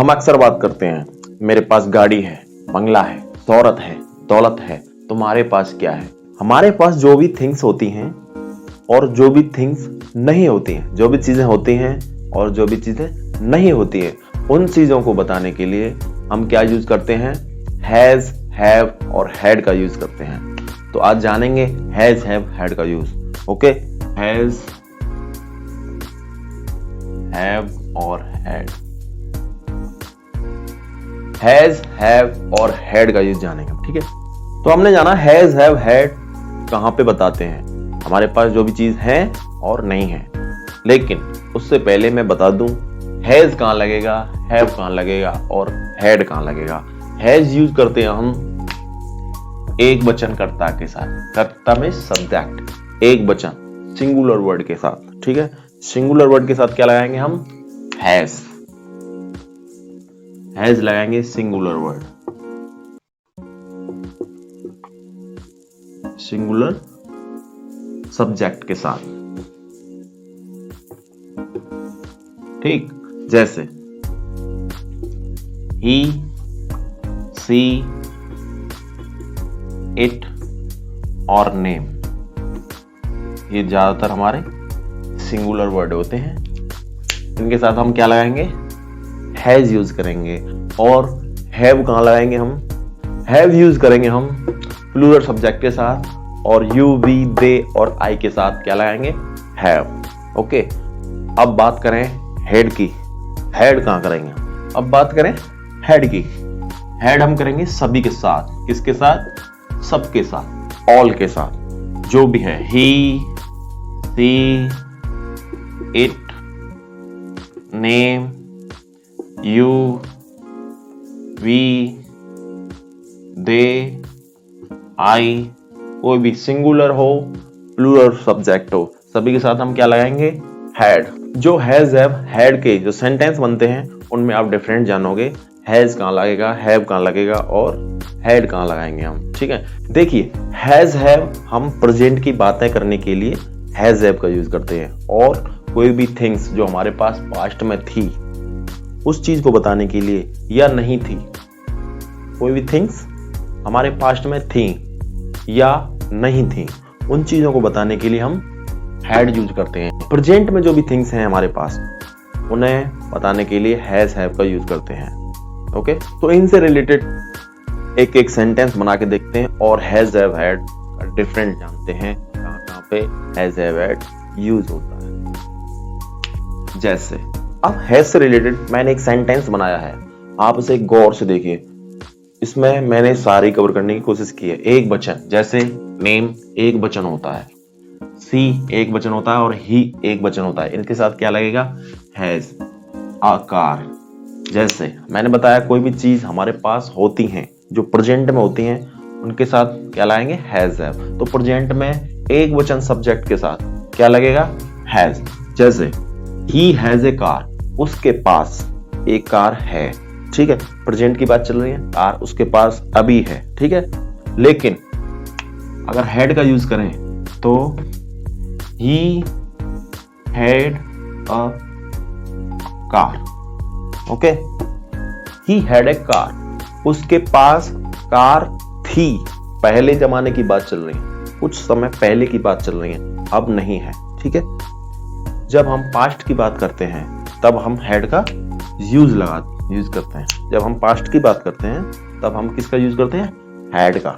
हम अक्सर बात करते हैं, मेरे पास गाड़ी है, बंगला है, शोहरत है, दौलत है, तुम्हारे पास क्या है। हमारे पास जो भी थिंग्स होती हैं और जो भी थिंग्स नहीं होती हैं, जो भी चीजें होती हैं और जो भी चीजें नहीं होती हैं, उन चीजों को बताने के लिए हम क्या यूज करते हैं, हैज, हैव और हैड का यूज करते हैं। तो आज जानेंगे हैज, हैव, हैड का यूज। ओके, हैज, हैव और हैड, हैज, हैव और हैड का यूज जानेंगे। ठीक है, तो हमने जाना हैज, हैव, हैड कहां पे बताते हैं, हमारे पास जो भी चीज है और नहीं है। लेकिन उससे पहले मैं बता दूं हैज कहां लगेगा, हैव कहां लगेगा और हैड कहां लगेगा। हैज यूज करते हैं हम एक वचन कर्ता के साथ, कर्ता में सब्जेक्ट, एक वचन सिंगुलर वर्ड के साथ। ठीक है, सिंगुलर वर्ड के साथ क्या लगाएंगे हम, हैज, हैज लगाएंगे सिंगुलर वर्ड, सिंगुलर सब्जेक्ट के साथ। ठीक, जैसे ही, सी, इट और नेम, ये ज्यादातर हमारे सिंगुलर वर्ड होते हैं। इनके साथ हम क्या लगाएंगे, हैज यूज करेंगे। और हैव कहां लगाएंगे हम, हैव यूज करेंगे हम प्लूरल सब्जेक्ट के साथ, और यू, वी, दे और आई के साथ क्या लगाएंगे, हैव। ओके, अब बात करें हेड की, हेड कहां करेंगे, अब बात करें हेड की। हेड हम करेंगे सभी के साथ, किसके साथ, सबके साथ, ऑल के साथ, जो भी है, ही, सी, इट, नेम, यू, वी, दे, आई, कोई भी सिंगुलर हो प्लूरल सब्जेक्ट हो, सभी के साथ हम क्या लगाएंगे, हैड। जो हैज, हैव, हैड के जो सेंटेंस बनते हैं उनमें आप डिफरेंट जानोगे, हैज कहां लगेगा, हैव कहां लगेगा और हैड कहां लगाएंगे हम। ठीक है, देखिए हैज, हैव हम प्रेजेंट की बातें करने के लिए हैज, हैव का यूज करते हैं, और कोई भी थिंग्स जो हमारे पास पास्ट में थी उस चीज को बताने के लिए, या नहीं थी, कोई भी थिंग्स हमारे पास्ट में थी या नहीं थी, उन चीजों को बताने के लिए हम हैड यूज करते हैं। प्रेजेंट में जो भी थिंग्स हैं हमारे पास उन्हें बताने के लिए हैज, हैव का यूज करते हैं। ओके, तो इनसे रिलेटेड एक एक सेंटेंस बना के देखते हैं और हैज, हैव, हैड का डिफरेंट जानते हैं, कहां पे हैज, हैव, हैड यूज होता है। जैसे अब हैज से रिलेटेड मैंने एक सेंटेंस बनाया है, आप इसे गौर से देखिए। इसमें मैंने सारी कवर करने की कोशिश की है। एक वचन, जैसे नेम एक वचन होता है, सी एक वचन होता है और ही एक वचन होता है, इनके साथ क्या लगेगा, हैज। आकार, जैसे मैंने बताया कोई भी चीज हमारे पास होती हैं जो प्रेजेंट में होती हैं, उनके साथ क्या लाएंगे, हैज, हैव। तो प्रेजेंट में एक वचन सब्जेक्ट के साथ क्या लगेगा, हैज। जैसे ही हैज ए कार, उसके पास एक कार है। ठीक है, प्रेजेंट की बात चल रही है, कार उसके पास अभी है। ठीक है, लेकिन अगर हैड का यूज करें तो he had a car. Okay, he had a car, उसके पास कार थी। पहले जमाने की बात चल रही है, कुछ समय पहले की बात चल रही है, अब नहीं है। ठीक है, जब हम पास्ट की बात करते हैं तब हम हैड का यूज करते हैं। जब हम पास्ट की बात करते हैं तब हम किसका यूज करते हैं, हैड का।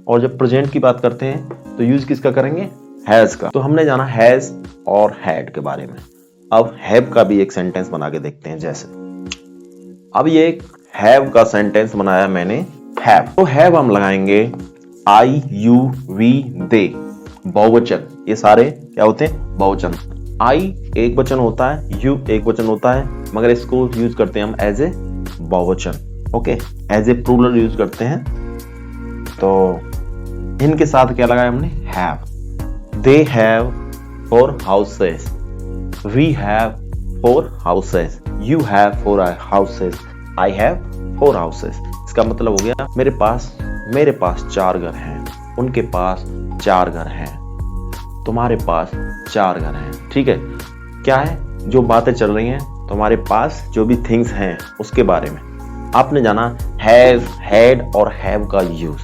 और जब प्रेजेंट की बात करते हैं तो यूज किसका करेंगे, हैज का। तो हमने जाना हैज और हैड के बारे में। अब हैव का भी एक सेंटेंस बना के देखते हैं। जैसे अब ये एक हैव का सेंटेंस बनाया मैंने, हैव। तो हैव हम लगाएंगे आई, यू, वी, दे, बहुवचन। ये सारे क्या होते हैं, बहुवचन। आई एक वचन होता है, यू एक वचन होता है, मगर इसको यूज करते हैं हम एज ए बहुवचन। Okay, as a plural use करते हैं। तो इनके साथ क्या लगाया हमने, have. They have 4 houses, we have 4 houses, you have 4 houses, I have 4 houses। इसका मतलब हो गया मेरे पास 4 घर हैं, उनके पास 4 घर हैं, तुम्हारे पास 4 घर हैं। ठीक है, क्या है जो बातें चल रही हैं तो हमारे पास जो भी थिंग्स हैं उसके बारे में आपने जाना हैज, हैड और हैव का यूज।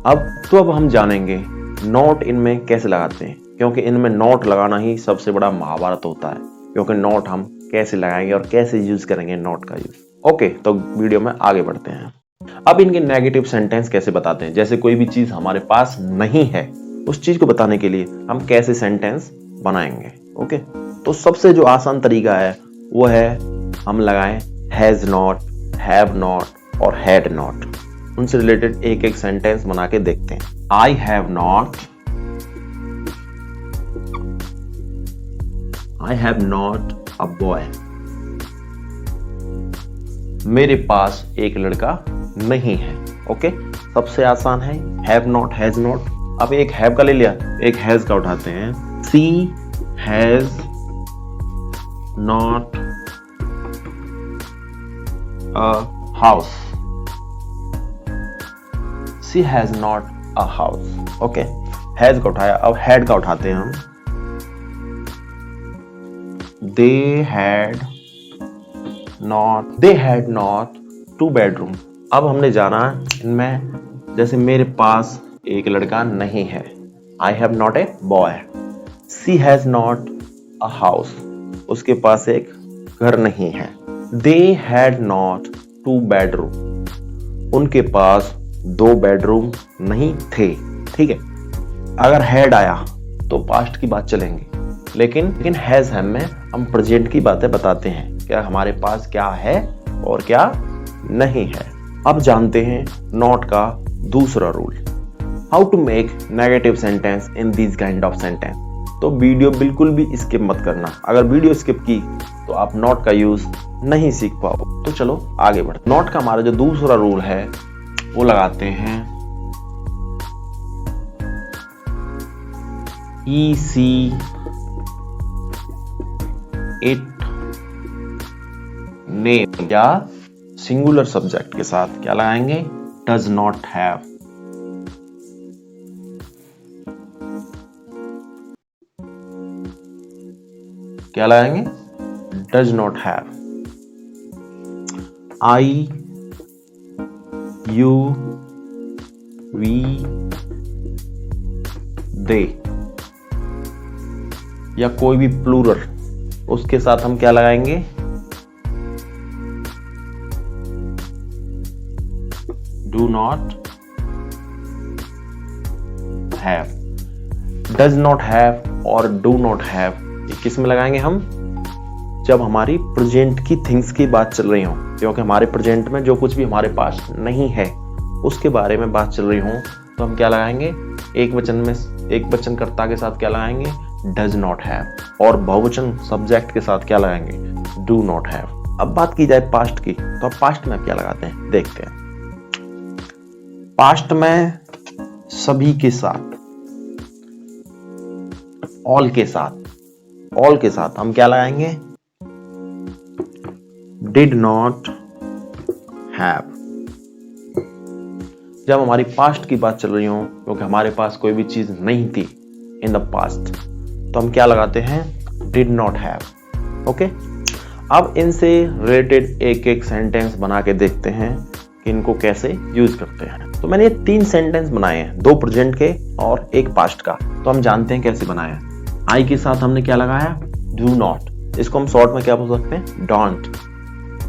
अब हम जानेंगे नॉट इनमें कैसे लगाते हैं, क्योंकि इनमें नॉट लगाना ही सबसे बड़ा महाभारत होता है, क्योंकि नॉट हम कैसे लगाएंगे और कैसे यूज करेंगे नॉट का यूज। ओके, तो वीडियो में आगे बढ़ते हैं। अब इनके नेगेटिव सेंटेंस कैसे बताते हैं, जैसे कोई भी चीज हमारे पास नहीं है उस चीज को बताने के लिए हम कैसे सेंटेंस बनाएंगे। ओके, तो सबसे जो आसान तरीका है वो है हम लगाएं हैज नॉट, हैव नॉट और हैड नॉट। उनसे रिलेटेड एक एक सेंटेंस बना के देखते हैं। आई have not, I have not a boy. मेरे पास एक लड़का नहीं है। ओके, सबसे आसान है हैव नॉट, हैज नॉट। अब एक हैव का ले लिया, एक हैज का उठाते हैं। She has not a house, she has not a house. Okay, has का उठाया। अब हैड का उठाते हैं हम। They had not two bedroom. अब हमने जाना इनमें, जैसे मेरे पास एक लड़का नहीं है, I have not a boy. She has not a house, उसके पास एक घर नहीं है। They had not two bedroom, उनके पास 2 बेडरूम नहीं थे। ठीक है, अगर हैड आया तो पास्ट की बात चलेंगे, लेकिन हैज हैव में हम प्रेजेंट की बातें बताते हैं, क्या हमारे पास क्या है और क्या नहीं है। अब जानते हैं नॉट का दूसरा rule, how to make negative sentence in this kind of sentence. तो वीडियो बिल्कुल भी स्किप मत करना, अगर वीडियो स्किप की तो आप नॉट का यूज नहीं सीख पाओ। तो चलो आगे बढ़ते। नॉट का हमारा जो दूसरा रूल है वो लगाते हैं ई सी इट नेम, या सिंगुलर सब्जेक्ट के साथ क्या लगाएंगे, डज नॉट हैव। क्या लगाएंगे, does not have. I, you, we, they, या कोई भी प्लूरल, उसके साथ हम क्या लगाएंगे, do not have. Does not have और डू नॉट हैव किस में लगाएंगे हम, जब हमारी प्रेजेंट की थिंग्स की बात चल रही हो, क्योंकि हमारे प्रेजेंट में जो कुछ भी हमारे पास नहीं है उसके बारे में बात चल रही हो, तो हम क्या लगाएंगे, एक वचन कर्ता के साथ क्या लगाएंगे, डज नॉट हैव, और बहुवचन सब्जेक्ट के साथ क्या लगाएंगे, डू नॉट हैव। अब बात की जाए पास्ट की, तो अब पास्ट में क्या लगाते हैं देखते हैं। पास्ट में सभी के साथ, ऑल के साथ हम क्या लगाएंगे, डिड नॉट हैव। जब हमारी पास्ट की बात चल रही हो, क्योंकि हमारे पास कोई भी चीज नहीं थी इन द पास्ट, तो हम क्या लगाते हैं, डिड नॉट हैव। ओके, अब इनसे रिलेटेड एक एक सेंटेंस बना के देखते हैं कि इनको कैसे यूज करते हैं। तो मैंने ये 3 सेंटेंस बनाए हैं, 2 प्रेजेंट के और एक पास्ट का। तो हम जानते हैं कैसे बनाए। आई के साथ हमने क्या लगाया, डू नॉट। इसको हम शॉर्ट में क्या बोल सकते हैं, don't.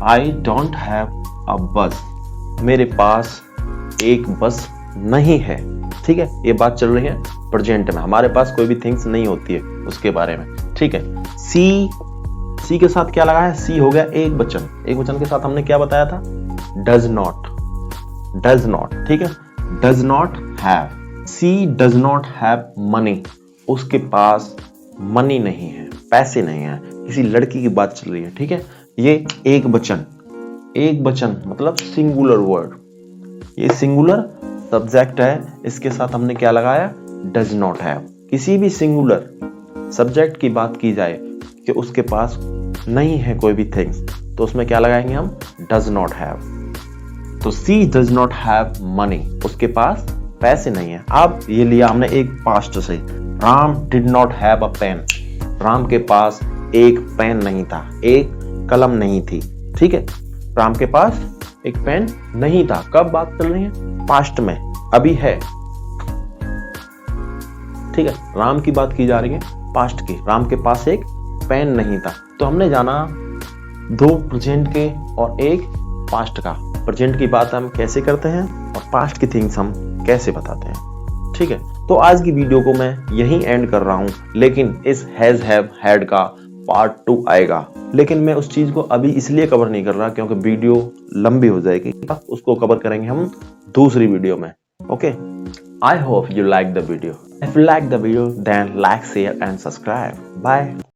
I don't have a बस, मेरे पास एक बस नहीं है। ठीक है, ये बात चल रही है प्रेजेंट में, हमारे पास कोई भी थिंग्स नहीं होती है उसके बारे में। ठीक है, सी के साथ क्या लगाया, सी हो गया एक वचन के साथ हमने क्या बताया था, डज नॉट। ठीक है, does not have. She does not have money, उसके पास मनी नहीं है, पैसे नहीं है, किसी लड़की की बात चल रही है। ठीक है, ये एक वचन मतलब सिंगुलर वर्ड, ये सिंगुलर सब्जेक्ट है, इसके साथ हमने क्या लगाया, डज नॉट हैव। किसी भी सिंगुलर सब्जेक्ट की बात की जाए कि उसके पास नहीं है कोई भी थिंग्स, तो उसमें क्या लगाएंगे हम, डज नॉट हैव। तो सी डज नॉट हैव मनी, उसके पास पैसे नहीं है। अब ये लिया हमने एक पास्ट से, Ram did not have a pen, Ram के पास एक पेन नहीं था, एक कलम नहीं थी। ठीक है, राम के पास एक पेन नहीं था। कब बात चल रही है? पास्ट में, अभी है। ठीक है, राम की बात की जा रही है पास्ट की। राम के पास एक पेन नहीं था। तो हमने जाना 2 प्रेजेंट के और एक पास्ट का। प्रेजेंट की बात हम कैसे करते हैं और पास्ट की थिंग्स हम कैसे बताते हैं। ठीक है, तो आज की वीडियो को मैं यहीं एंड कर रहा हूं, लेकिन इस हैज हैव हैड का पार्ट 2 आएगा। लेकिन मैं उस चीज को अभी इसलिए कवर नहीं कर रहा क्योंकि वीडियो लंबी हो जाएगी। उसको कवर करेंगे हम दूसरी वीडियो में। Okay, I hope you like the video. If you like the video, then like, share and subscribe. Bye.